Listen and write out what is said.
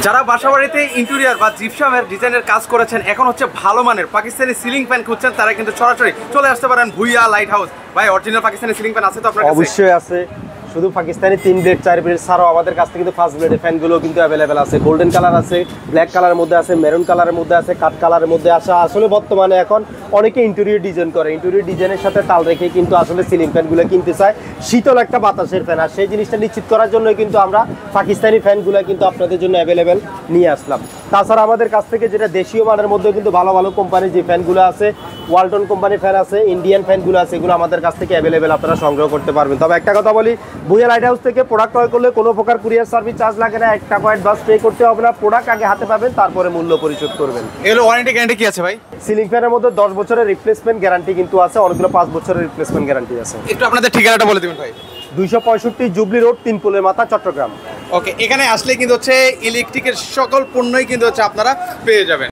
যারা বাসাবাড়িতে ইন্টেরিয়র বা জিপসামের ডিজাইনের কাজ করেছেন, এখন হচ্ছে ভালো মানের পাকিস্তানি সিলিং ফ্যান খুঁজছেন, তারা কিন্তু সরাসরি চলে আসতে পারেন ভুইয়া লাইট হাউস। ভাই অরিজিনাল পাকিস্তানি সিলিং ফ্যান আছে তো আপনার কাছে? অবশ্যই আছে। শুধু পাকিস্তানি 3 ব্লেড 4 ব্লেড ছাড়াও আমাদের কাছে কিন্তু 5 ব্লেডের ফ্যানগুলো কিন্তু অ্যাভেলেবেল আছে। গোল্ডেন কালার আছে, ব্ল্যাক কালারের মধ্যে আছে, মেরুন কালারের মধ্যে আছে, কাঠ কালারের মধ্যে আছে। আসলে বর্তমানে এখন অনেকে ইন্টেরিয়র ডিজাইন করে, ইন্টেরিয়র ডিজাইনের সাথে তাল রেখে কিন্তু আসলে সিলিং ফ্যানগুলো কিনতে চায়, শীতল একটা বাতাসের ফ্যান। আর সেই জিনিসটা নিশ্চিত করার জন্য কিন্তু আমরা পাকিস্তানি ফ্যানগুলো কিন্তু আপনাদের জন্য অ্যাভেলেবেল নিয়ে আসলাম। তাছাড়া আমাদের কাছ থেকে যেটা দেশীয় মানের মধ্যে কিন্তু ভালো ভালো কোম্পানির যে ফ্যানগুলো আছে, ওয়ালটন কোম্পানির ফ্যান আছে, ইন্ডিয়ান ফ্যানগুলো আছে, এগুলো আমাদের কাছ থেকে অ্যাভেলেবেল আপনারা সংগ্রহ করতে পারবেন। তবে একটা কথা বলি, ভুইয়া লাইট হাউস থেকে প্রোডাক্ট ক্রয় করলে কোনো প্রকার কুরিয়ার সার্ভিস চার্জ লাগে না, 1 টাকা অ্যাডভান্স পে করতে হবে না। প্রোডাক্ট আগে হাতে পাবেন, তারপরে মূল্য পরিশোধ করবেন। এগুলো ওয়ারেন্টি গ্যারান্টি কি আছে ভাই? সিলিং ফ্যানের মধ্যে 10 বছরের রিপ্লেসমেন্ট গ্যারান্টি কিন্তু আছে, অনেকগুলো 5 বছরের রিপ্লেসমেন্ট গ্যারান্টি আছে। একটু আপনাদের ঠিকানাটা বলে দিবেন ভাই। 265 জুবলি রোড, 3 পোলের মাথা, চট্টগ্রাম। ওকে, এখানে আসলে কিন্তু হচ্ছে ইলেকট্রিকের সকল পণ্যই কিন্তু হচ্ছে আপনারা পেয়ে যাবেন।